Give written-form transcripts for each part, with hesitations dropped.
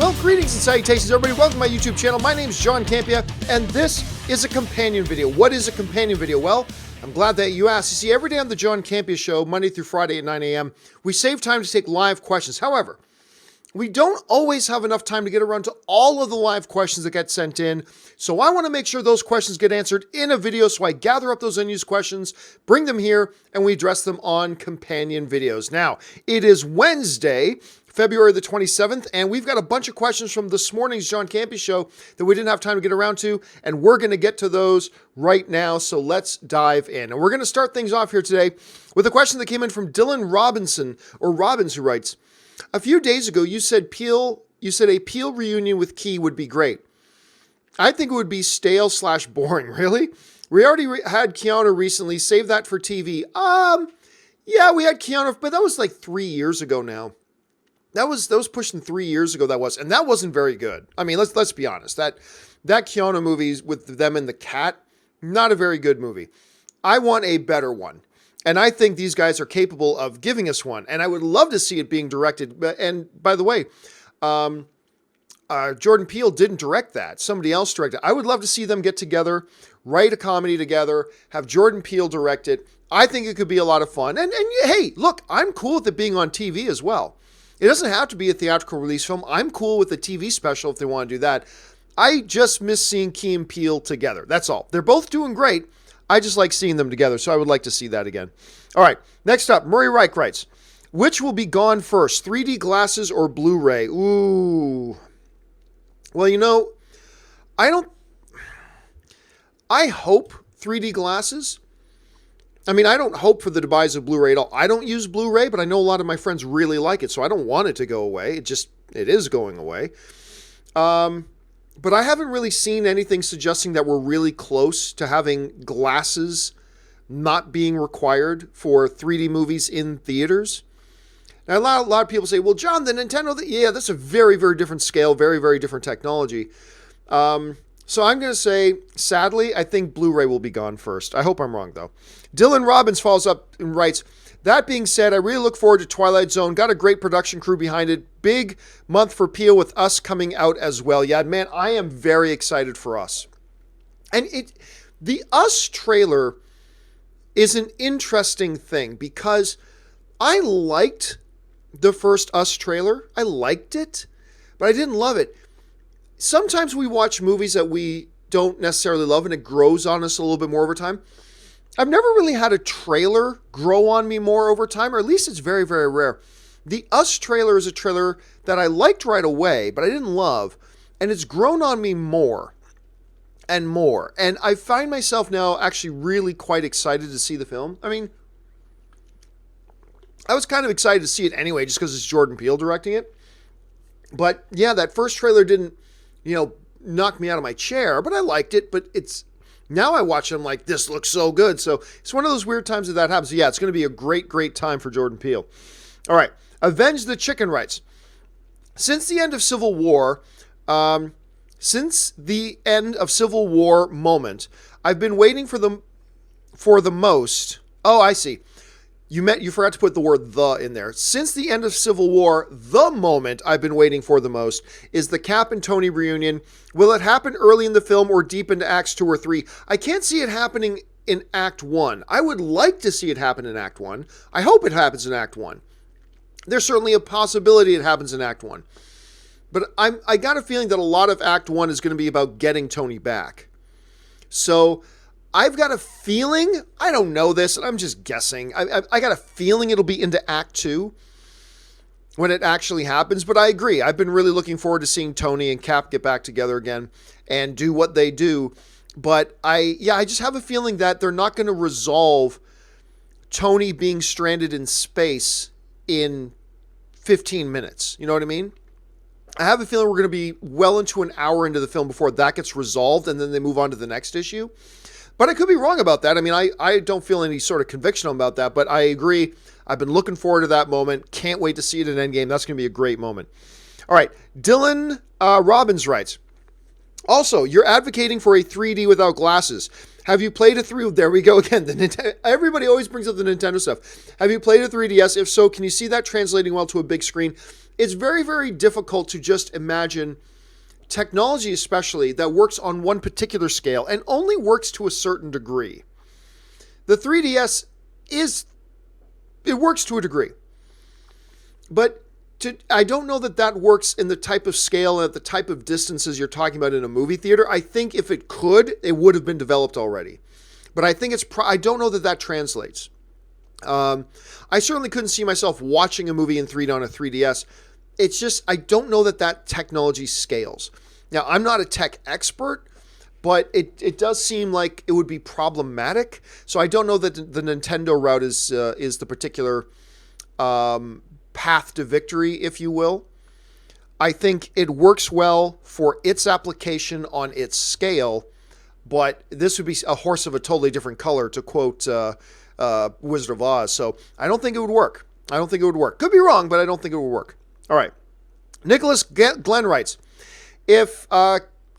Well, greetings and salutations, everybody. Welcome to my YouTube channel. My name is John Campia, and this is a companion video. What is a companion video? Well, I'm glad that you asked. You see, every day on the John Campia Show, Monday through Friday at 9 a.m., we save time to take live questions. However, we don't always have enough time to get around to all of the live questions that get sent in. So I want to make sure those questions get answered in a video. So I gather up those unused questions, bring them here, and we address them on companion videos. Now, it is Wednesday, February the 27th, and we've got a bunch of questions from this morning's John Campia Show that we didn't have time to get around to, and we're going to get to those right now. So let's dive in. And we're going to start things off here today with a question that came in from Dylan Robinson, or Robbins, who writes, a few days ago, you said a Peele reunion with Key would be great. I think it would be stale/boring. Really? We already had Keanu recently. Save that for TV. Yeah, we had Keanu, but that was like 3 years ago now. That was pushing 3 years ago. And that wasn't very good. I mean, let's be honest. That Keanu movie with them and the cat, not a very good movie. I want a better one. And I think these guys are capable of giving us one. And I would love to see it being directed. And by the way, Jordan Peele didn't direct that. Somebody else directed it. I would love to see them get together, write a comedy together, have Jordan Peele direct it. I think it could be a lot of fun. And hey, look, I'm cool with it being on TV as well. It doesn't have to be a theatrical release film. I'm cool with a TV special if they want to do that. I just miss seeing Key and Peele together. That's all. They're both doing great. I just like seeing them together, so I would like to see that again. All right, next up, Murray Reich writes, which will be gone first, 3D glasses or Blu-ray? Ooh. Well, you know, I hope 3D glasses. I mean, I don't hope for the demise of Blu-ray at all. I don't use Blu-ray, but I know a lot of my friends really like it, so I don't want it to go away. It is going away. But I haven't really seen anything suggesting that we're really close to having glasses not being required for 3D movies in theaters. Now, a lot of people say, well, John, the Nintendo, yeah, that's a very, very different scale, very, very different technology. So I'm going to say, sadly, I think Blu-ray will be gone first. I hope I'm wrong, though. Dylan Robbins follows up and writes, that being said, I really look forward to Twilight Zone. Got a great production crew behind it. Big month for Peele with Us coming out as well. Yeah, man, I am very excited for Us. And the Us trailer is an interesting thing because I liked the first Us trailer. I liked it, but I didn't love it. Sometimes we watch movies that we don't necessarily love and it grows on us a little bit more over time. I've never really had a trailer grow on me more over time, or at least it's very, very rare. The Us trailer is a trailer that I liked right away, but I didn't love, and it's grown on me more and more. And I find myself now actually really quite excited to see the film. I mean, I was kind of excited to see it anyway, just because it's Jordan Peele directing it. But yeah, that first trailer didn't, knock me out of my chair, but I liked it. But now I watch it, I'm like, this looks so good. So it's one of those weird times that happens. Yeah, it's going to be a great, great time for Jordan Peele. All right. Avenge the Chicken writes, since the end of Civil War moment, I've been waiting for the most. Oh, I see. You forgot to put the word "the" in there. Since the end of Civil War, the moment I've been waiting for the most is the Cap and Tony reunion. Will it happen early in the film or deep into Acts 2 or 3? I can't see it happening in Act 1. I would like to see it happen in Act 1. I hope it happens in Act 1. There's certainly a possibility it happens in Act 1. But I got a feeling that a lot of Act 1 is going to be about getting Tony back. So I've got a feeling, I don't know this, and I'm just guessing. I got a feeling it'll be into Act 2 when it actually happens, but I agree. I've been really looking forward to seeing Tony and Cap get back together again and do what they do. But I just have a feeling that they're not going to resolve Tony being stranded in space in 15 minutes. You know what I mean? I have a feeling we're going to be well into an hour into the film before that gets resolved, and then they move on to the next issue. But I could be wrong about that. I mean, I don't feel any sort of conviction about that, but I agree. I've been looking forward to that moment. Can't wait to see it in Endgame. That's going to be a great moment. All right. Dylan Robbins writes, also, you're advocating for a 3D without glasses. Have you played a 3D? There we go again. Everybody always brings up the Nintendo stuff. Have you played a 3DS? If so, can you see that translating well to a big screen? it's very, very difficult to just imagine technology, especially, that works on one particular scale and only works to a certain degree. The 3DS it works to a degree. But I don't know that works in the type of scale and at the type of distances you're talking about in a movie theater. I think if it could, it would have been developed already. But I think I don't know that translates. I certainly couldn't see myself watching a movie in 3D on a 3DS. It's just, I don't know that technology scales. Now, I'm not a tech expert, but it does seem like it would be problematic. So I don't know that the Nintendo route is the particular path to victory, if you will. I think it works well for its application on its scale, but this would be a horse of a totally different color, to quote Wizard of Oz. So I don't think it would work. Could be wrong, but I don't think it would work. All right. Nicholas Glenn writes, if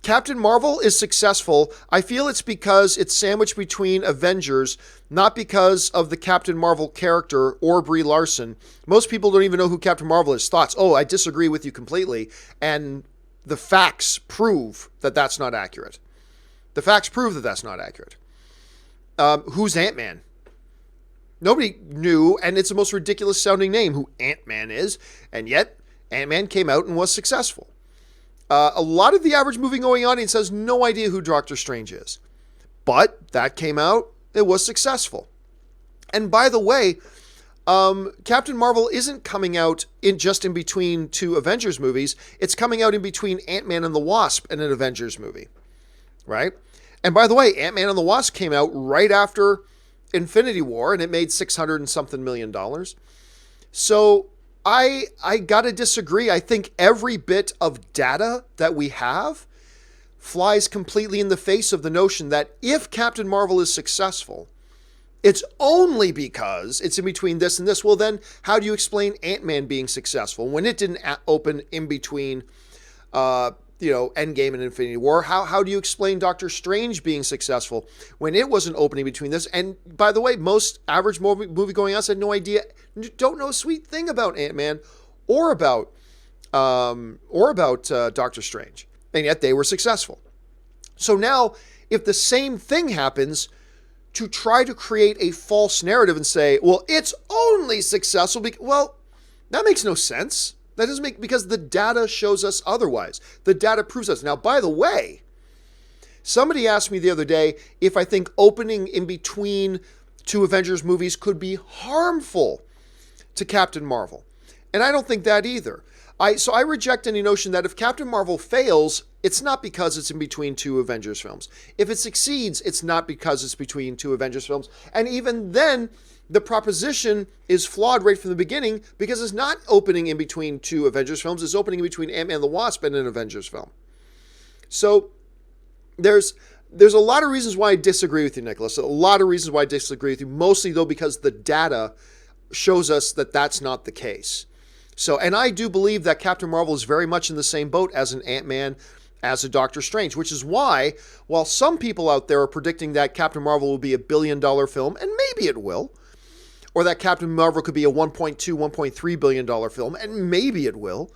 Captain Marvel is successful, I feel it's because it's sandwiched between Avengers, not because of the Captain Marvel character or Brie Larson. Most people don't even know who Captain Marvel is. Thoughts? Oh, I disagree with you completely. And the facts prove that that's not accurate. Who's Ant-Man? Nobody knew, and it's the most ridiculous sounding name, who Ant-Man is, and yet Ant-Man came out and was successful. A lot of the average movie-going audience has no idea who Doctor Strange is. But that came out, it was successful. And by the way, Captain Marvel isn't coming out in between two Avengers movies. It's coming out in between Ant-Man and the Wasp and an Avengers movie. Right? And by the way, Ant-Man and the Wasp came out right after Infinity War, and it made $600 and something million. So I gotta disagree. I think every bit of data that we have flies completely in the face of the notion that if Captain Marvel is successful, it's only because it's in between this and this. Well, then how do you explain Ant-Man being successful when it didn't open in between Endgame and Infinity War? How do you explain Doctor Strange being successful when it wasn't opening between this? And by the way, most average movie going outs had no idea, don't know a sweet thing about Ant-Man or about Doctor Strange, and yet they were successful. So now, if the same thing happens, to try to create a false narrative and say, well, it's only successful well, that makes no sense. That doesn't make, because the data shows us otherwise. The data proves us. Now, by the way, somebody asked me the other day if I think opening in between two Avengers movies could be harmful to Captain Marvel. And I don't think that either. So I reject any notion that if Captain Marvel fails, it's not because it's in between two Avengers films. If it succeeds, it's not because it's between two Avengers films. And even then, the proposition is flawed right from the beginning, because it's not opening in between two Avengers films. It's opening in between Ant-Man and the Wasp and an Avengers film. So there's a lot of reasons why I disagree with you, Nicholas. A lot of reasons why I disagree with you, mostly though because the data shows us that that's not the case. So, and I do believe that Captain Marvel is very much in the same boat as an Ant-Man, as a Doctor Strange, which is why, while some people out there are predicting that Captain Marvel will be $1 billion film, and maybe it will, or that Captain Marvel could be a $1.2, $1.3 billion film, and maybe it will,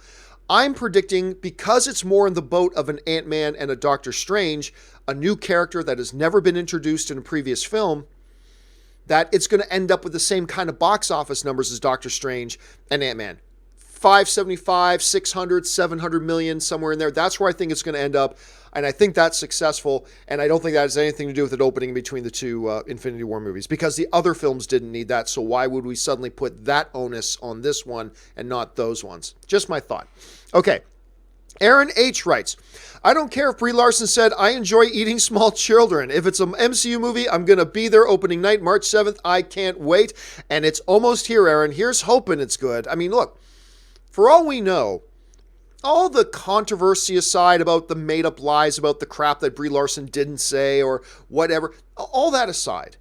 I'm predicting, because it's more in the boat of an Ant-Man and a Doctor Strange, a new character that has never been introduced in a previous film, that it's going to end up with the same kind of box office numbers as Doctor Strange and Ant-Man. 575, 600, 700 million, somewhere in there. That's where I think it's going to end up. And I think that's successful. And I don't think that has anything to do with it opening between the two Infinity War movies, because the other films didn't need that. So why would we suddenly put that onus on this one and not those ones? Just my thought. Okay. Aaron H. writes, I don't care if Brie Larson said, I enjoy eating small children. If it's an MCU movie, I'm going to be there opening night, March 7th. I can't wait. And it's almost here, Aaron. Here's hoping it's good. I mean, look. For all we know, all the controversy aside about the made-up lies about the crap that Brie Larson didn't say or whatever, all that aside,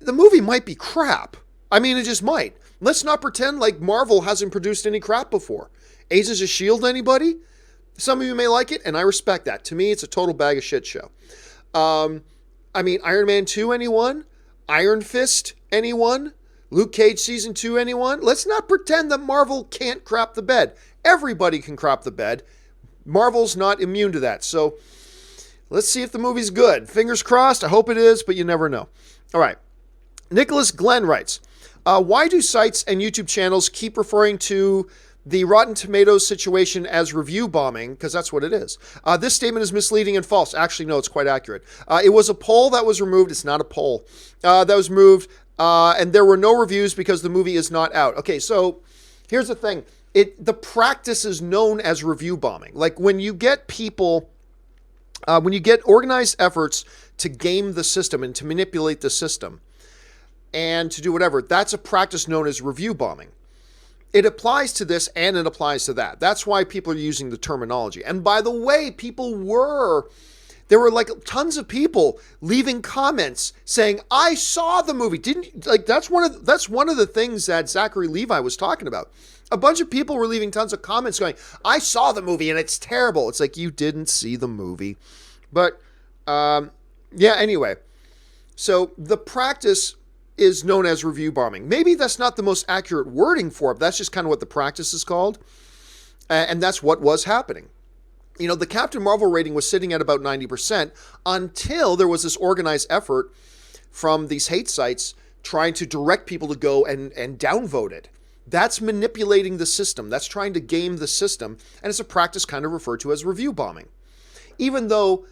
the movie might be crap. I mean, it just might. Let's not pretend like Marvel hasn't produced any crap before. Agents of S.H.I.E.L.D., anybody? Some of you may like it, and I respect that. To me, it's a total bag of shit show. I mean, Iron Man 2, anyone? Iron Fist, anyone? Luke Cage season 2, anyone? Let's not pretend that Marvel can't crap the bed. Everybody can crap the bed. Marvel's not immune to that. So let's see if the movie's good. Fingers crossed. I hope it is, but you never know. All right. Nicholas Glenn writes, why do sites and YouTube channels keep referring to the Rotten Tomatoes situation as review bombing? Because that's what it is. This statement is misleading and false. Actually, no, it's quite accurate. It was a poll that was removed. It's not a poll. That was moved, and there were no reviews because the movie is not out. Okay, so here's the thing. The practice is known as review bombing. Like when you get people, when you get organized efforts to game the system and to manipulate the system and to do whatever, that's a practice known as review bombing. It applies to this and it applies to that. That's why people are using the terminology. And by the way, there were like tons of people leaving comments saying, I saw the movie. That's one of the things that Zachary Levi was talking about. A bunch of people were leaving tons of comments going, I saw the movie and it's terrible. It's like, you didn't see the movie. But yeah, anyway. So the practice is known as review bombing. Maybe that's not the most accurate wording for it, but that's just kind of what the practice is called. And that's what was happening. You know, the Captain Marvel rating was sitting at about 90% until there was this organized effort from these hate sites trying to direct people to go and downvote it. That's manipulating the system. That's trying to game the system. And it's a practice kind of referred to as review bombing. Even though,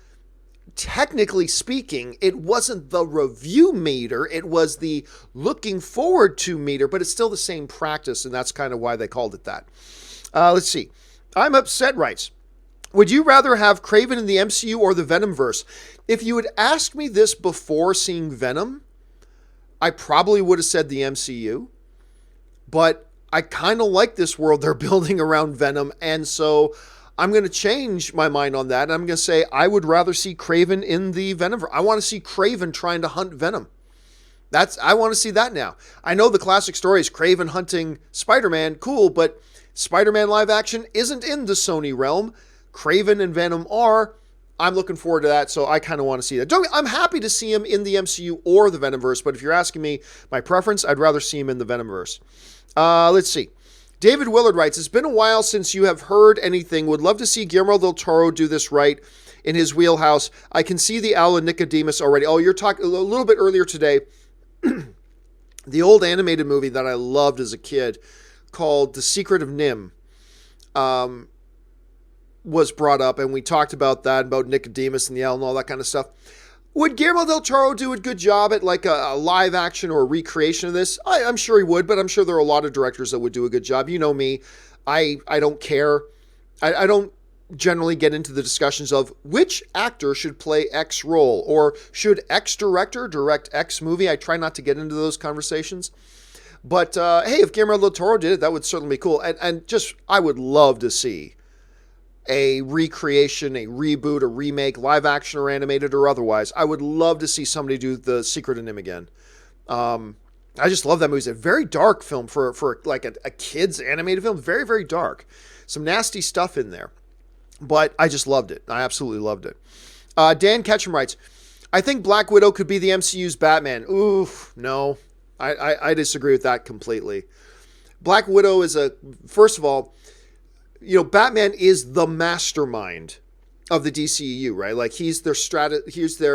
technically speaking, it wasn't the review meter, it was the looking forward to meter, but it's still the same practice, and that's kind of why they called it that. Let's see. I'm Upset writes, would you rather have Kraven in the MCU or the Venomverse? If you had asked me this before seeing Venom, I probably would have said the MCU, but I kind of like this world they're building around Venom, and so I'm going to change my mind on that. And I'm going to say I would rather see Kraven in the Venomverse. I want to see Kraven trying to hunt Venom. I want to see that now. I know the classic story is Kraven hunting Spider-Man. Cool, but Spider-Man live action isn't in the Sony realm. Kraven and Venom are. I'm looking forward to that, so I kind of want to see that. I'm happy to see him in the MCU or the Venomverse, but if you're asking me my preference, I'd rather see him in the Venomverse. Let's see. David Willard writes, it's been a while since you have heard anything. Would love to see Guillermo del Toro do this right in his wheelhouse. I can see the Owl and Nicodemus already. Oh, you're talking a little bit earlier today. The old animated movie that I loved as a kid called The Secret of NIMH was brought up, and we talked about that, about Nicodemus and the owl and all that kind of stuff. Would Guillermo del Toro do a good job at like a live action or a recreation of this? I'm sure he would, but I'm sure there are a lot of directors that would do a good job. You know me. I don't care. I don't generally get into the discussions of which actor should play X role or should X director direct X movie. I try not to get into those conversations. But hey, if Guillermo del Toro did it, that would certainly be cool. And just, I would love to see a recreation, a reboot, a remake, live action or animated or otherwise. I would love to see somebody do The Secret of NIMH again. I just love that movie. It's a very dark film for like a kid's animated film. Very, very dark. Some nasty stuff in there. But I just loved it. I absolutely loved it. Dan Ketchum writes, I think Black Widow could be the MCU's Batman. Oof, no. I disagree with that completely. Black Widow is first of all, you know, Batman is the mastermind of the DCEU, right? Like he's their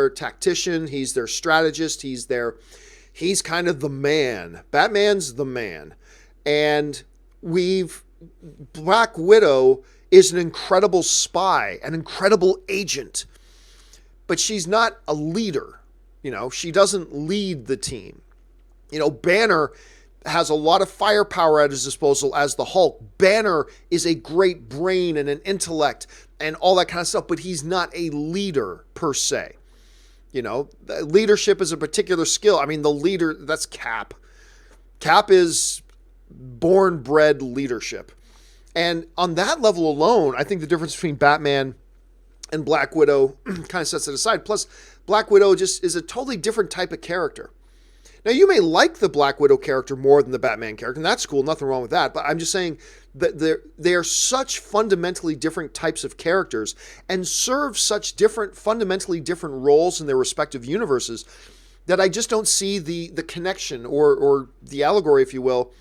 tactician, he's their strategist, he's kind of the man. Batman's the man. And Black Widow is an incredible spy, an incredible agent. But she's not a leader. You know, she doesn't lead the team. You know, Banner has a lot of firepower at his disposal as the Hulk. Banner is a great brain and an intellect and all that kind of stuff, but he's not a leader per se. You know, leadership is a particular skill. I mean, the leader, that's Cap. Cap is born-bred leadership. And on that level alone, I think the difference between Batman and Black Widow kind of sets it aside. Plus, Black Widow just is a totally different type of character. Now, you may like the Black Widow character more than the Batman character, and that's cool, nothing wrong with that, but I'm just saying that they are such fundamentally different types of characters and serve such fundamentally different roles in their respective universes that I just don't see the connection or the allegory, if you will,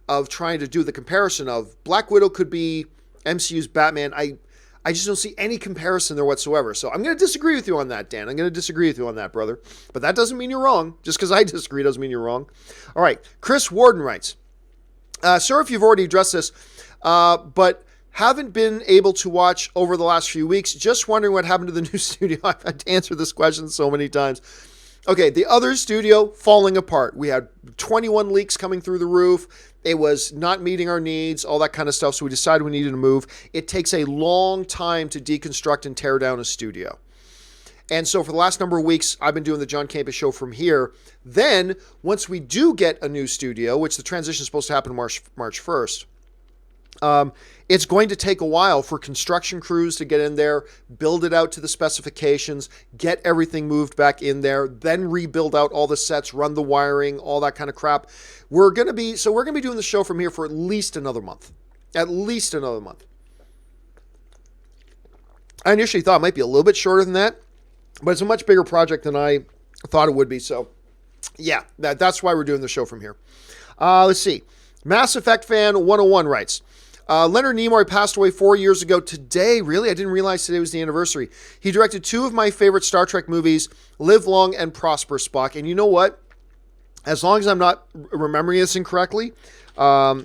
of trying to do the comparison of Black Widow could be MCU's Batman. I just don't see any comparison there whatsoever. So I'm going to disagree with you on that, Dan. I'm going to disagree with you on that, brother. But that doesn't mean you're wrong. Just because I disagree doesn't mean you're wrong. All right. Chris Warden writes, sir, if you've already addressed this, but haven't been able to watch over the last few weeks. Just wondering what happened to the new studio. I've had to answer this question so many times. Okay, the other studio falling apart. We had 21 leaks coming through the roof. It was not meeting our needs, all that kind of stuff. So we decided we needed to move. It takes a long time to deconstruct and tear down a studio. And so for the last number of weeks, I've been doing the John Campus show from here. Then once we do get a new studio, which the transition is supposed to happen March 1st, it's going to take a while for construction crews to get in there, build it out to the specifications, get everything moved back in there, then rebuild out all the sets, run the wiring, all that kind of crap. We're going to be doing the show from here for at least another month. At least another month. I initially thought it might be a little bit shorter than that, but it's a much bigger project than I thought it would be. So yeah, that's why we're doing the show from here. Let's see. Mass Effect Fan 101 writes, Leonard Nimoy passed away 4 years ago today. Really? I didn't realize today was the anniversary. He directed two of my favorite Star Trek movies, Live Long and Prosper, Spock. And you know what? As long as I'm not remembering this incorrectly, Three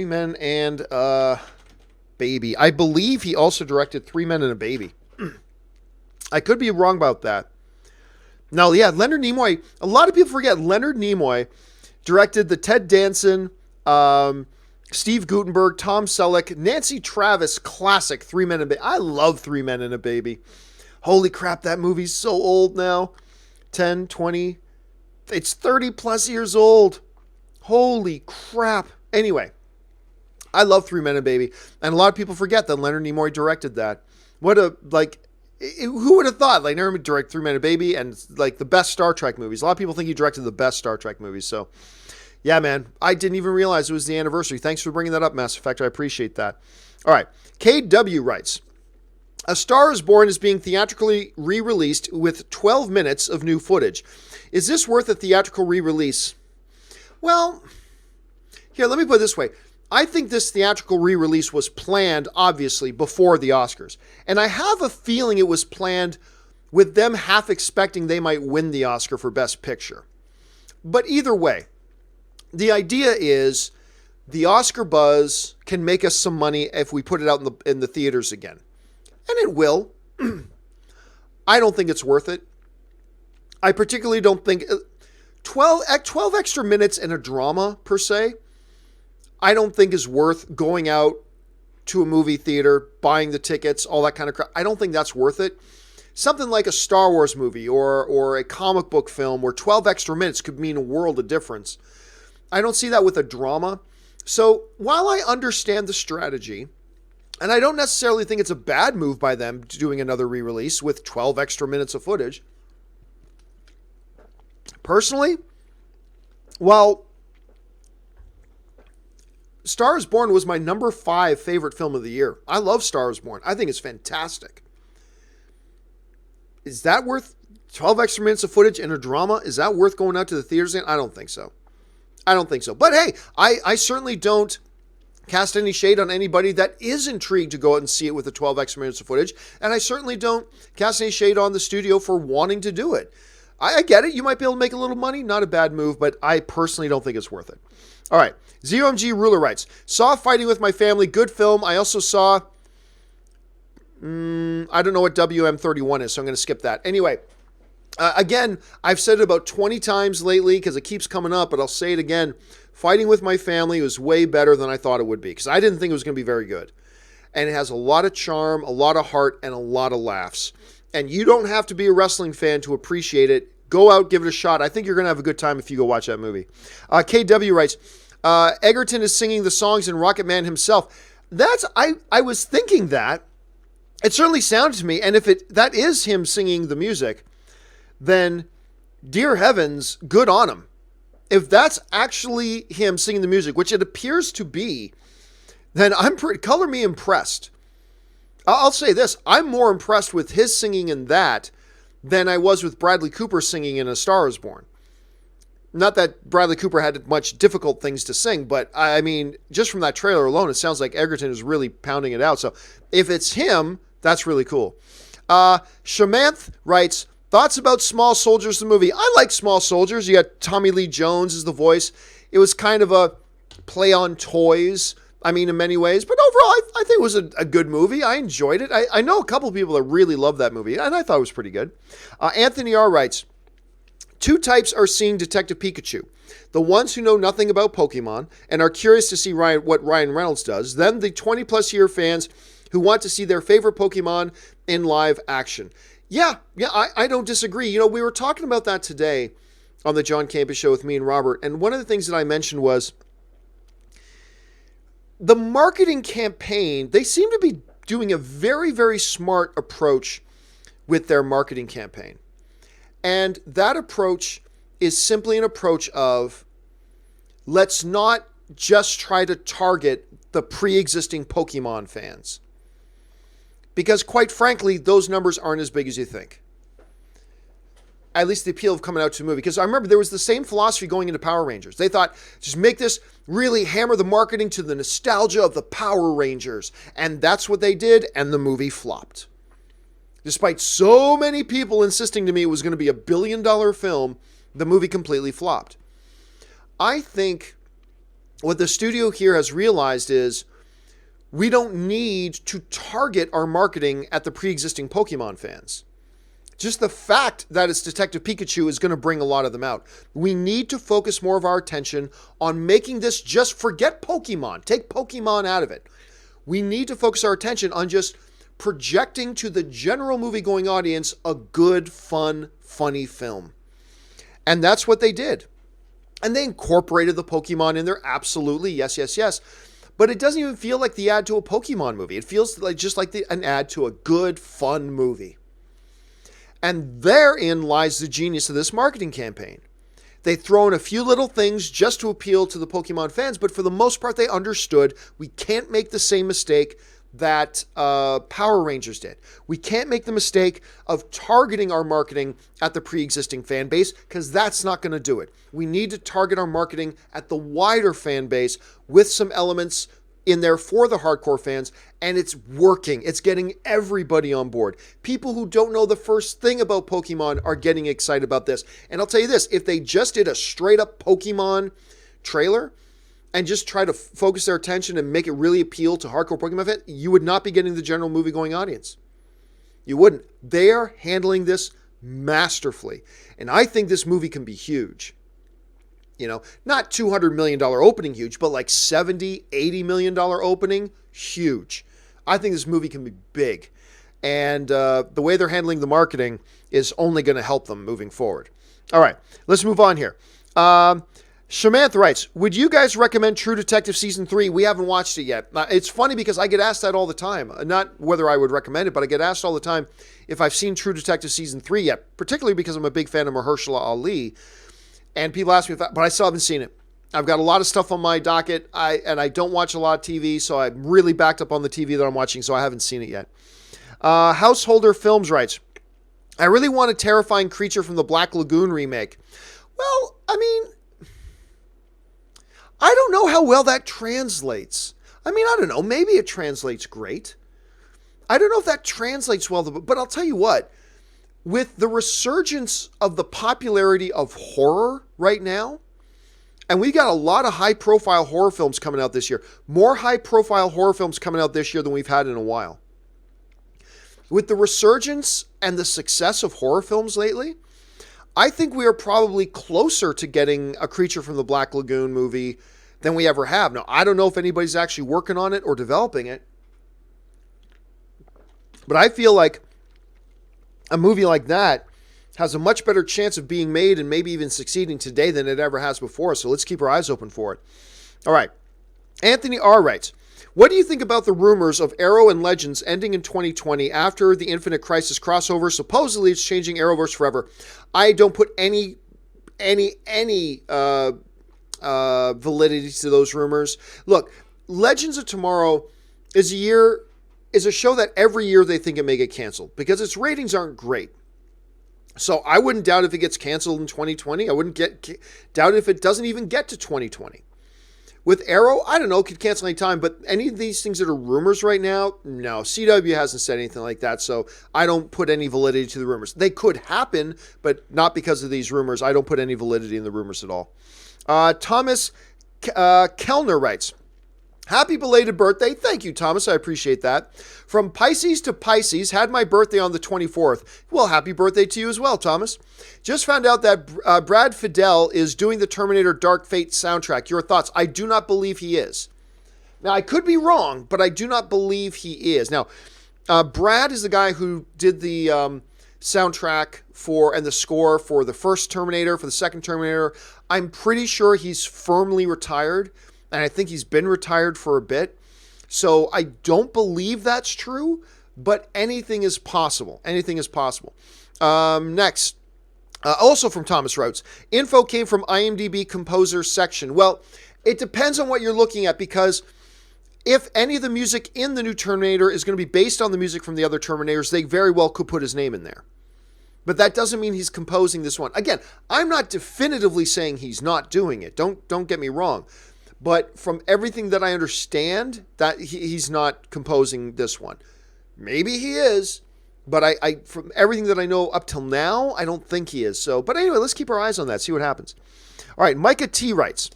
Men and a Baby. I believe he also directed Three Men and a Baby. I could be wrong about that. No, yeah, Leonard Nimoy. A lot of people forget Leonard Nimoy directed the Ted Danson, Steve Guttenberg, Tom Selleck, Nancy Travis classic Three Men and a Baby. I love Three Men and a Baby. Holy crap, that movie's so old now. 10, 20, it's 30 plus years old. Holy crap. Anyway, I love Three Men and a Baby. And a lot of people forget that Leonard Nimoy directed that. Who would have thought? Like, never direct Three Men and a Baby and like the best Star Trek movies. A lot of people think he directed the best Star Trek movies. So, yeah, man, I didn't even realize it was the anniversary. Thanks for bringing that up, Mass Effect. I appreciate that. All right. KW writes, A Star is Born is being theatrically re-released with 12 minutes of new footage. Is this worth a theatrical re-release? Well, here, let me put it this way. I think this theatrical re-release was planned, obviously, before the Oscars. And I have a feeling it was planned with them half expecting they might win the Oscar for Best Picture. But either way, the idea is the Oscar buzz can make us some money if we put it out in the theaters again. And it will. I don't think it's worth it. I particularly don't think 12 extra minutes in a drama, per se, I don't think is worth going out to a movie theater, buying the tickets, all that kind of crap. I don't think that's worth it. Something like a Star Wars movie or a comic book film where 12 extra minutes could mean a world of difference. I don't see that with a drama. So while I understand the strategy, and I don't necessarily think it's a bad move by them doing another re-release with 12 extra minutes of footage, personally, while Star is Born was my number 5 favorite film of the year. I love Star is Born. I think it's fantastic. Is that worth 12 extra minutes of footage in a drama? Is that worth going out to the theaters in? I don't think so. But hey, I certainly don't cast any shade on anybody that is intrigued to go out and see it with the 12 extra minutes of footage. And I certainly don't cast any shade on the studio for wanting to do it. I get it. You might be able to make a little money. Not a bad move, but I personally don't think it's worth it. All right. ZOMG Ruler writes, saw Fighting with My Family. Good film. I also saw, I don't know what WM31 is, so I'm going to skip that. Anyway, again, I've said it about 20 times lately because it keeps coming up, but I'll say it again. Fighting with My Family was way better than I thought it would be because I didn't think it was going to be very good. And it has a lot of charm, a lot of heart, and a lot of laughs. And you don't have to be a wrestling fan to appreciate it. Go out, give it a shot. I think you're going to have a good time if you go watch that movie. KW writes, Egerton is singing the songs in Rocket Man himself. I was thinking that. It certainly sounded to me, and if that is him singing the music, then dear heavens, good on him. If that's actually him singing the music, which it appears to be, then color me impressed. I'll say this, I'm more impressed with his singing in that than I was with Bradley Cooper singing in A Star Is Born. Not that Bradley Cooper had much difficult things to sing, but I mean, just from that trailer alone, it sounds like Egerton is really pounding it out. So if it's him, that's really cool. Shamanth writes, thoughts about Small Soldiers, the movie. I like Small Soldiers. You got Tommy Lee Jones as the voice. It was kind of a play on toys, I mean, in many ways. But overall, I think it was a good movie. I enjoyed it. I know a couple of people that really love that movie, and I thought it was pretty good. Anthony R. writes, 2 types are seeing Detective Pikachu. The ones who know nothing about Pokemon and are curious to see what Ryan Reynolds does. Then the 20-plus year fans who want to see their favorite Pokemon in live action. Yeah, I don't disagree. You know, we were talking about that today on the John Campus Show with me and Robert, and one of the things that I mentioned was the marketing campaign. They seem to be doing a very, very smart approach with their marketing campaign. And that approach is simply an approach of, let's not just try to target the pre-existing Pokemon fans. Because quite frankly, those numbers aren't as big as you think. At least the appeal of coming out to a movie. Because I remember there was the same philosophy going into Power Rangers. They thought, just make this, really hammer the marketing to the nostalgia of the Power Rangers. And that's what they did, and the movie flopped. Despite so many people insisting to me it was going to be $1 billion film, the movie completely flopped. I think what the studio here has realized is we don't need to target our marketing at the pre-existing Pokemon fans. Just the fact that it's Detective Pikachu is going to bring a lot of them out. We need to focus more of our attention on making this just forget Pokemon. Take Pokemon out of it. We need to focus our attention on just projecting to the general movie-going audience a good, fun, funny film. And that's what they did. And they incorporated the Pokemon in there. Absolutely. Yes. But it doesn't even feel like the ad to a Pokemon movie. It feels like just like an ad to a good, fun movie. And therein lies the genius of this marketing campaign. They throw in a few little things just to appeal to the Pokemon fans, but for the most part, they understood we can't make the same mistake that Power Rangers did. We can't make the mistake of targeting our marketing at the pre-existing fan base, because that's not going to do it. We need to target our marketing at the wider fan base with some elements in there for the hardcore fans, and it's working. It's getting everybody on board. People who don't know the first thing about Pokemon are getting excited about this. And I'll tell you this, if they just did a straight up Pokemon trailer and just try to focus their attention and make it really appeal to hardcore Pokemon fans, you would not be getting the general movie-going audience. You wouldn't. They're handling this masterfully. And I think this movie can be huge. You know, not $200 million opening huge, but like $70, $80 million opening, huge. I think this movie can be big. And the way they're handling the marketing is only going to help them moving forward. All right, let's move on here. Shamanth writes, would you guys recommend True Detective Season 3? We haven't watched it yet. It's funny because I get asked that all the time. Not whether I would recommend it, but I get asked all the time if I've seen True Detective Season 3 yet, particularly because I'm a big fan of Mahershala Ali. And people ask me but I still haven't seen it. I've got a lot of stuff on my docket, and I don't watch a lot of TV, so I'm really backed up on the TV that I'm watching, so I haven't seen it yet. Householder Films writes, I really want a terrifying creature from the Black Lagoon remake. Well, I mean, I don't know how well that translates. I mean, I don't know. Maybe it translates great. I don't know if that translates well, but I'll tell you what. With the resurgence of the popularity of horror right now, and we got a lot of high-profile horror films coming out this year, more high-profile horror films coming out this year than we've had in a while. With the resurgence and the success of horror films lately, I think we are probably closer to getting a Creature from the Black Lagoon movie than we ever have. Now, I don't know if anybody's actually working on it or developing it, but I feel like a movie like that has a much better chance of being made and maybe even succeeding today than it ever has before. So let's keep our eyes open for it. All right. Anthony R. writes, what do you think about the rumors of Arrow and Legends ending in 2020 after the Infinite Crisis crossover? Supposedly it's changing Arrowverse forever. I don't put any validity to those rumors. Look, Legends of Tomorrow is a show that every year they think it may get canceled because its ratings aren't great. So I wouldn't doubt if it gets canceled in 2020. I wouldn't doubt if it doesn't even get to 2020. With Arrow, I don't know, could cancel any time, but any of these things that are rumors right now, no. CW hasn't said anything like that, so I don't put any validity to the rumors. They could happen, but not because of these rumors. I don't put any validity in the rumors at all. Thomas Kellner writes, happy belated birthday. Thank you, Thomas. I appreciate that. From Pisces to Pisces, had my birthday on the 24th. Well, happy birthday to you as well, Thomas. Just found out that Brad Fidel is doing the Terminator Dark Fate soundtrack. Your thoughts? I do not believe he is. Now, I could be wrong, but I do not believe he is. Now, Brad is the guy who did the soundtrack and the score for the first Terminator, for the second Terminator. I'm pretty sure he's firmly retired. And I think he's been retired for a bit. So I don't believe that's true, but anything is possible. Anything is possible. Next, also from Thomas Rhodes, info came from IMDb composer section. Well, it depends on what you're looking at, because if any of the music in the new Terminator is going to be based on the music from the other Terminators, they very well could put his name in there. But that doesn't mean he's composing this one. Again, I'm not definitively saying he's not doing it. Don't get me wrong. But from everything that I understand, that he's not composing this one. Maybe he is, but I from everything that I know up till now, I don't think he is. So, but anyway, let's keep our eyes on that, see what happens. All right, Micah T writes,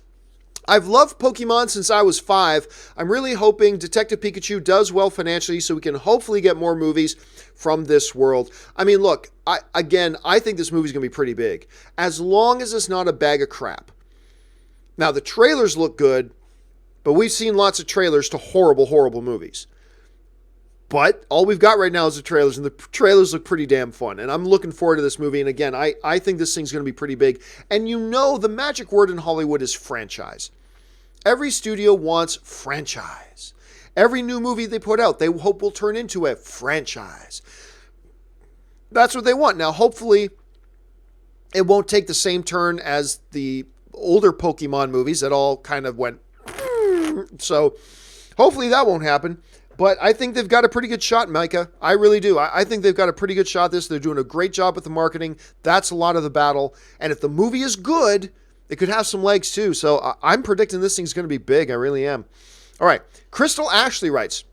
I've loved Pokemon since I was 5. I'm really hoping Detective Pikachu does well financially so we can hopefully get more movies from this world. I mean, look, I think this movie's going to be pretty big, as long as it's not a bag of crap. Now, the trailers look good, but we've seen lots of trailers to horrible, horrible movies. But all we've got right now is the trailers, and the trailers look pretty damn fun. And I'm looking forward to this movie. And again, I think this thing's going to be pretty big. And you know the magic word in Hollywood is franchise. Every studio wants franchise. Every new movie they put out, they hope will turn into a franchise. That's what they want. Now, hopefully, it won't take the same turn as the older Pokemon movies that all kind of went. So hopefully that won't happen. But I think they've got a pretty good shot, Micah. I really do. I think they've got a pretty good shot at this. They're doing a great job with the marketing. That's a lot of the battle. And if the movie is good, it could have some legs too. So I'm predicting this thing's going to be big. I really am. All right. Crystal Ashley writes,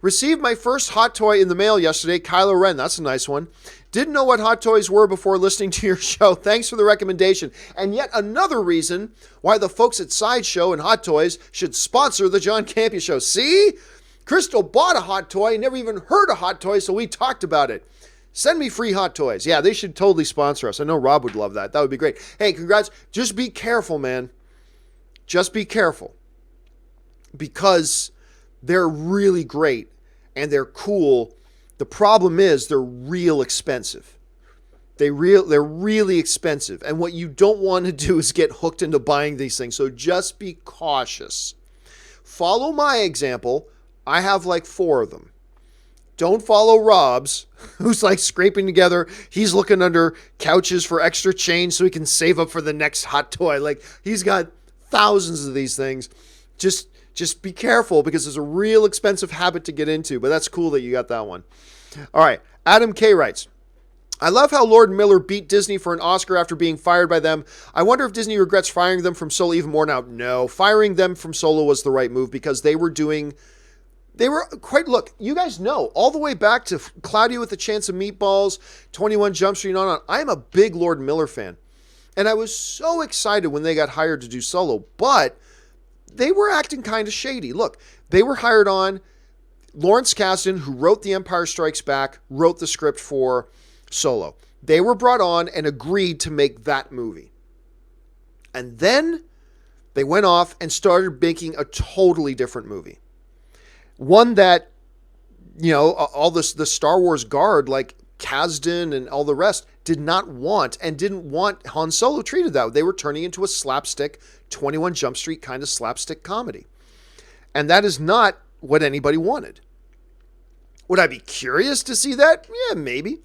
received my first hot toy in the mail yesterday, Kylo Ren. That's a nice one. Didn't know what hot toys were before listening to your show. Thanks for the recommendation. And yet another reason why the folks at Sideshow and Hot Toys should sponsor the John Campea Show. See? Crystal bought a hot toy, never even heard a hot toy, so we talked about it. Send me free hot toys. Yeah, they should totally sponsor us. I know Rob would love that. That would be great. Hey, congrats. Just be careful, man. Just be careful. Because they're really great and they're cool. The problem is they're real expensive. They're really expensive. And what you don't want to do is get hooked into buying these things. So just be cautious. Follow my example. I have like 4 of them. Don't follow Rob's, who's like scraping together. He's looking under couches for extra change so he can save up for the next hot toy. Like, he's got thousands of these things. Just be careful, because it's a real expensive habit to get into. But that's cool that you got that one. All right. Adam K writes, I love how Lord Miller beat Disney for an Oscar after being fired by them. I wonder if Disney regrets firing them from Solo even more now. No, firing them from Solo was the right move, because they were quite, look, you guys know, all the way back to Cloudy with a Chance of Meatballs, 21 Jump Street, and on. I'm a big Lord Miller fan. And I was so excited when they got hired to do Solo, but they were acting kind of shady. Look, they were hired on. Lawrence Kasdan, who wrote The Empire Strikes Back, wrote the script for Solo. They were brought on and agreed to make that movie. And then they went off and started making a totally different movie. One that, you know, all the Star Wars guard, like Kasdan and all the rest, did not want, and didn't want Han Solo treated that way. They were turning into a slapstick, 21 Jump Street kind of slapstick comedy. And that is not what anybody wanted. Would I be curious to see that? Yeah, maybe.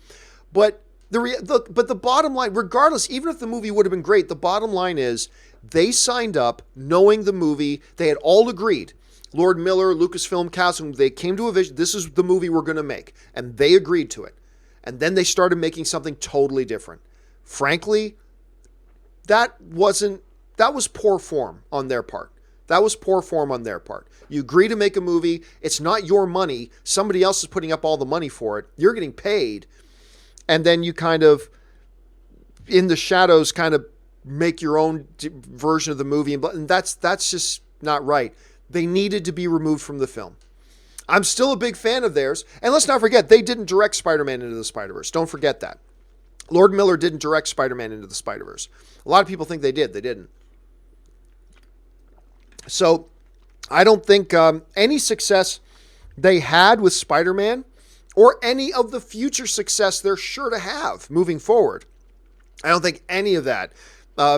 But the bottom line, regardless, even if the movie would have been great, the bottom line is they signed up knowing the movie. They had all agreed. Lord Miller, Lucasfilm, Kasdan, they came to a vision. This is the movie we're going to make. And they agreed to it. And then they started making something totally different. Frankly, that was poor form on their part. That was poor form on their part. You agree to make a movie. It's not your money. Somebody else is putting up all the money for it. You're getting paid. And then you kind of, in the shadows, kind of make your own version of the movie. And that's just not right. They needed to be removed from the film. I'm still a big fan of theirs. And let's not forget, they didn't direct Spider-Man Into the Spider-Verse. Don't forget that. Lord Miller didn't direct Spider-Man Into the Spider-Verse. A lot of people think they did. They didn't. So I don't think any success they had with Spider-Man or any of the future success they're sure to have moving forward, I don't think any of that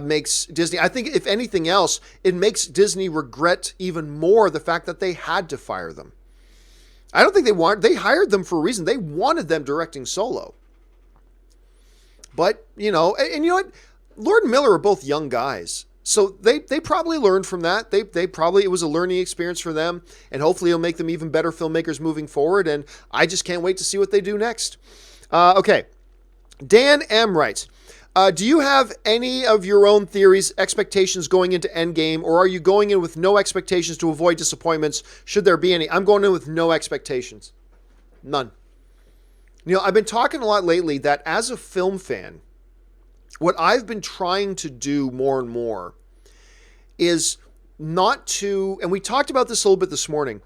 makes Disney. I think if anything else, it makes Disney regret even more the fact that they had to fire them. I don't think they hired them for a reason. They wanted them directing solo. But, and you know what? Lord and Miller are both young guys. So they probably learned from that. They probably, it was a learning experience for them, and hopefully it'll make them even better filmmakers moving forward. And I just can't wait to see what they do next. Okay. Dan M. writes, do you have any of your own theories, expectations going into Endgame, or are you going in with no expectations to avoid disappointments, should there be any? I'm going in with no expectations. None. I've been talking a lot lately that as a film fan, what I've been trying to do more and more is not to, and we talked about this a little bit this morning,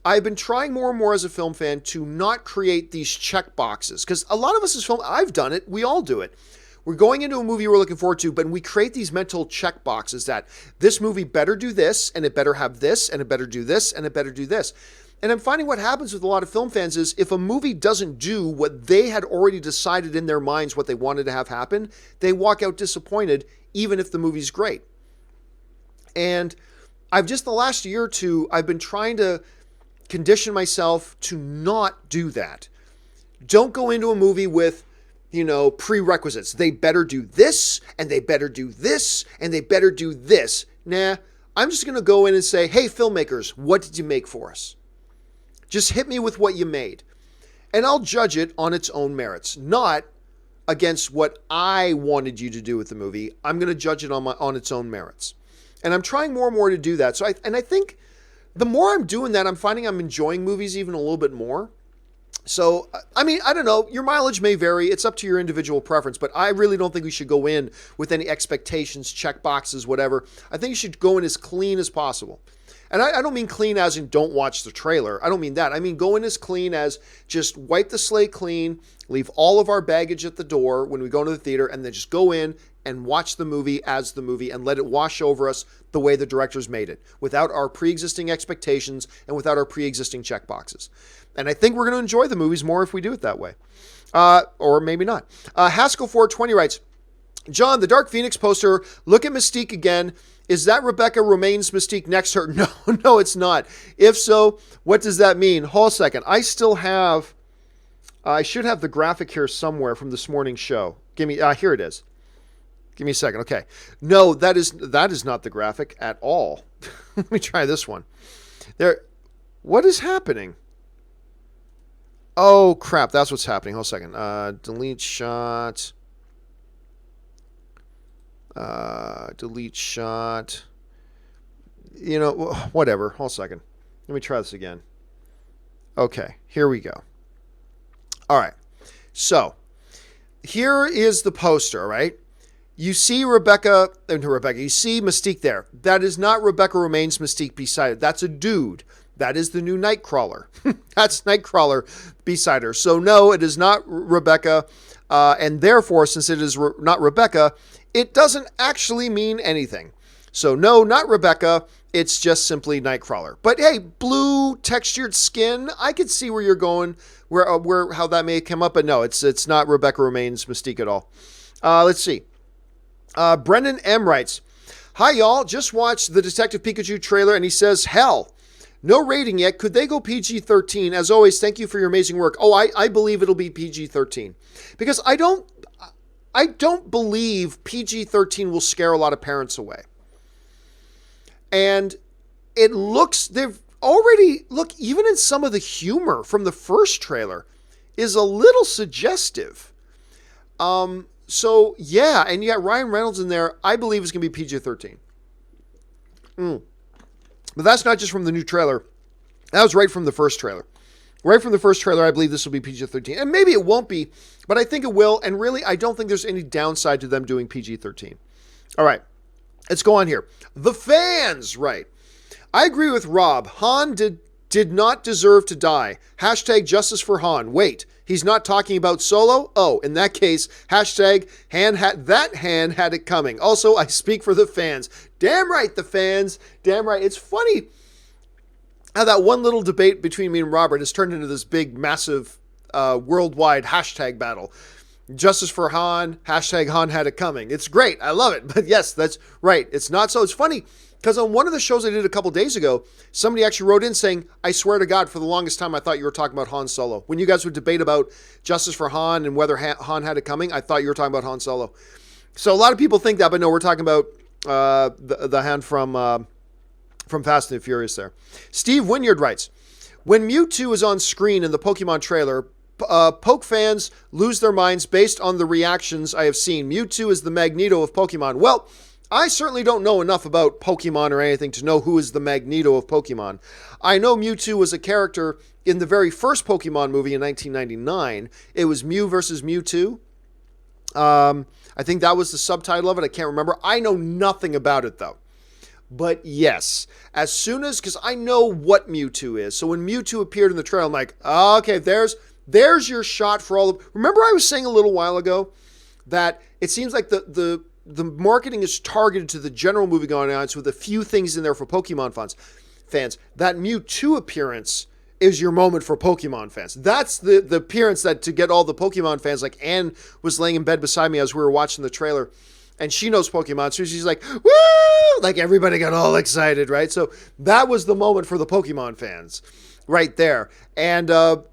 I've been trying more and more as a film fan to not create these check boxes. Because a lot of us as film, I've done it, we all do it. We're going into a movie we're looking forward to, but we create these mental check boxes that this movie better do this, and it better have this, and it better do this, and it better do this. And I'm finding what happens with a lot of film fans is if a movie doesn't do what they had already decided in their minds what they wanted to have happen, they walk out disappointed, even if the movie's great. And I've just the last year or two, I've been trying to condition myself to not do that. Don't go into a movie with, prerequisites. They better do this, and they better do this, and they better do this. Nah, I'm just going to go in and say, hey, filmmakers, what did you make for us? Just hit me with what you made. And I'll judge it on its own merits, not against what I wanted you to do with the movie. I'm going to judge it on its own merits. And I'm trying more and more to do that. So I think the more I'm doing that, I'm finding I'm enjoying movies even a little bit more. So, I don't know. Your mileage may vary. It's up to your individual preference. But I really don't think we should go in with any expectations, check boxes, whatever. I think you should go in as clean as possible. And I don't mean clean as in don't watch the trailer. I don't mean that. I mean go in as clean as just wipe the slate clean, leave all of our baggage at the door when we go into the theater, and then just go in and watch the movie as the movie and let it wash over us the way the directors made it, without our pre-existing expectations and without our pre-existing check boxes. And I think we're going to enjoy the movies more if we do it that way. Or maybe not. Haskell420 writes, John, the Dark Phoenix poster, look at Mystique again. Is that Rebecca Romaine's Mystique next to her? No, it's not. If so, what does that mean? Hold a second. I should have the graphic here somewhere from this morning's show. Here it is. Give me a second. Okay. No, that is not the graphic at all. Let me try this one. What is happening? Oh, crap. That's what's happening. Hold a second. Delete shot. Delete shot. Whatever. Hold a second. Let me try this again. Okay, here we go. All right. So, here is the poster, all right? You see you see Mystique there. That is not Rebecca Romaine's Mystique beside it. That's a dude. That is the new Nightcrawler. That's Nightcrawler beside her. So no, it is not Rebecca. And therefore, since it is not Rebecca, it doesn't actually mean anything. So no, not Rebecca. It's just simply Nightcrawler. But hey, blue textured skin. I could see where you're going, how that may come up. But no, it's not Rebecca Romaine's Mystique at all. Let's see. Brendan M. writes, hi, y'all. Just watched the Detective Pikachu trailer, and he says, hell. No rating yet. Could they go PG-13? As always, thank you for your amazing work. Oh, I believe it'll be PG-13. Because I don't believe PG-13 will scare a lot of parents away. And they've already, even in some of the humor from the first trailer, is a little suggestive. So, yeah, and you got Ryan Reynolds in there. I believe it's going to be PG-13. But that's not just from the new trailer. That was right from the first trailer. Right from the first trailer, I believe this will be PG-13. And maybe it won't be, but I think it will. And really, I don't think there's any downside to them doing PG-13. All right, let's go on here. The fans, right. I agree with Rob. Han did not deserve to die. Hashtag justice for Han. Wait, he's not talking about Solo? Oh, in that case, hashtag that hand had it coming. Also, I speak for the fans. Damn right, the fans. Damn right. It's funny how that one little debate between me and Robert has turned into this big, massive, worldwide hashtag battle. Justice for Han, hashtag Han had it coming. It's great. I love it. But yes, that's right. It's not so. It's funny because on one of the shows I did a couple days ago, somebody actually wrote in saying, I swear to God, for the longest time, I thought you were talking about Han Solo. When you guys would debate about Justice for Han and whether Han had it coming, I thought you were talking about Han Solo. So a lot of people think that, but no, we're talking about the Han from Fast and the Furious there. Steve Wynyard writes, when Mewtwo is on screen in the Pokemon trailer, Poke fans lose their minds based on the reactions I have seen. Mewtwo is the Magneto of Pokemon. Well, I certainly don't know enough about Pokemon or anything to know who is the Magneto of Pokemon. I know Mewtwo was a character in the very first Pokemon movie in 1999. It was Mew versus Mewtwo. I think that was the subtitle of it. I can't remember. I know nothing about it, though. But yes, as soon as, because I know what Mewtwo is. So when Mewtwo appeared in the trailer, I'm like, oh, okay, there's your shot for all of. Remember I was saying a little while ago that it seems like the marketing is targeted to the general movie-going audience with a few things in there for Pokemon fans. That Mewtwo appearance is your moment for Pokemon fans. That's the appearance that to get all the Pokemon fans, like Anne was laying in bed beside me as we were watching the trailer. And she knows Pokemon, so she's like, woo! Like everybody got all excited, right? So that was the moment for the Pokemon fans right there. And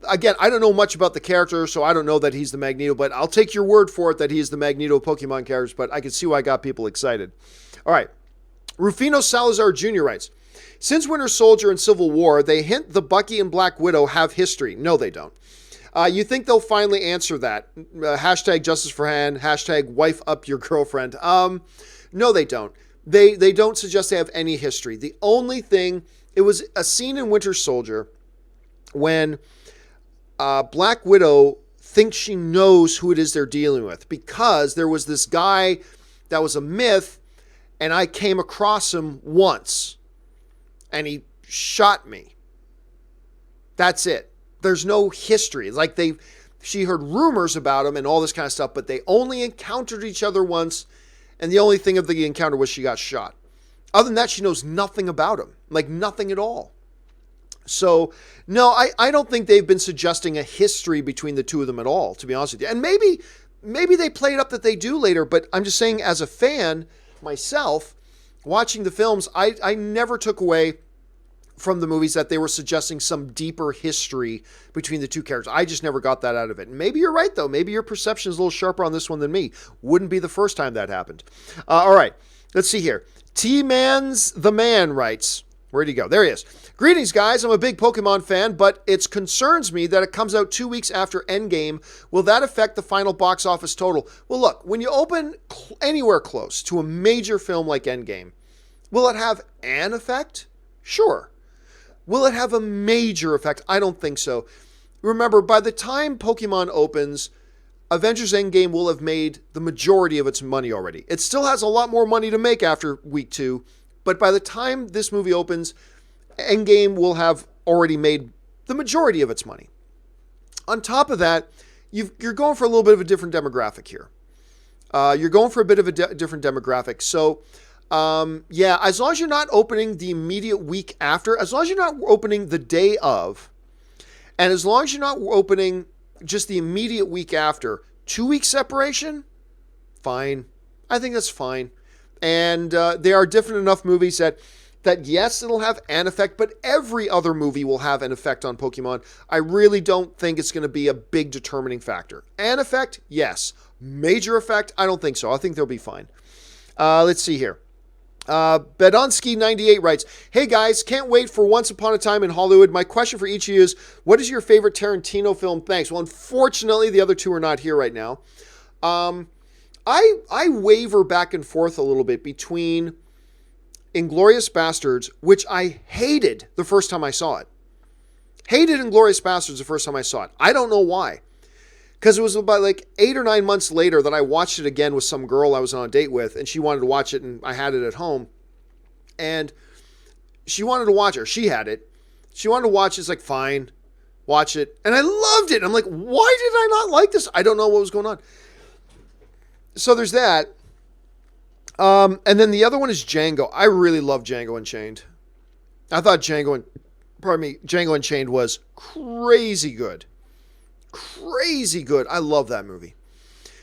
again, I don't know much about the character, so I don't know that he's the Magneto, but I'll take your word for it that he is the Magneto of Pokemon characters, but I can see why I got people excited. All right. Rufino Salazar Jr. writes, since Winter Soldier and Civil War, they hint the Bucky and Black Widow have history. No, they don't. You think they'll finally answer that? Hashtag justice for Han, hashtag wife up your girlfriend. No, they don't. They don't suggest they have any history. The only thing, it was a scene in Winter Soldier when Black Widow thinks she knows who it is they're dealing with because there was this guy that was a myth and I came across him once and he shot me. That's it. There's no history. It's like she heard rumors about him and all this kind of stuff, but they only encountered each other once, and the only thing of the encounter was she got shot. Other than that, she knows nothing about him, like nothing at all. So, no, I don't think they've been suggesting a history between the two of them at all, to be honest with you. And maybe they play it up that they do later, but I'm just saying as a fan myself, watching the films, I never took away from the movies that they were suggesting some deeper history between the two characters. I just never got that out of it. And maybe you're right, though. Maybe your perception is a little sharper on this one than me. Wouldn't be the first time that happened. All right, let's see here. T-Man's the Man writes, where'd he go? There he is. Greetings, guys. I'm a big Pokemon fan, but it concerns me that it comes out 2 weeks after Endgame. Will that affect the final box office total? Well, look, when you open anywhere close to a major film like Endgame, will it have an effect? Sure. Will it have a major effect? I don't think so. Remember, by the time Pokemon opens, Avengers Endgame will have made the majority of its money already. It still has a lot more money to make after week 2, but by the time this movie opens, Endgame will have already made the majority of its money. On top of that, you're going for a little bit of a different demographic here. You're going for a bit of a different demographic. So, yeah, as long as you're not opening the immediate week after, as long as you're not opening the day of, and as long as you're not opening just the immediate week after, 2 week separation, fine. I think that's fine. And they are different enough movies that yes, it'll have an effect, but every other movie will have an effect on Pokemon. I really don't think it's going to be a big determining factor. An effect, yes. Major effect, I don't think so. I think they'll be fine. Let's see here. Bedonsky98 writes, hey guys, can't wait for Once Upon a Time in Hollywood. My question for each of you is, what is your favorite Tarantino film? Thanks. Well, unfortunately, the other two are not here right now. I waver back and forth a little bit between Inglourious Bastards, which I hated the first time I saw it. Hated Inglourious Bastards the first time I saw it. I don't know why. Because it was about like 8 or 9 months later that I watched it again with some girl I was on a date with, and she wanted to watch it, and I had it at home. And she wanted to watch it, or she had it. She wanted to watch it. It's like, fine, watch it. And I loved it. I'm like, why did I not like this? I don't know what was going on. So there's that. And then the other one is Django. I really love Django Unchained. I thought Django Unchained was crazy good. Crazy good. I love that movie.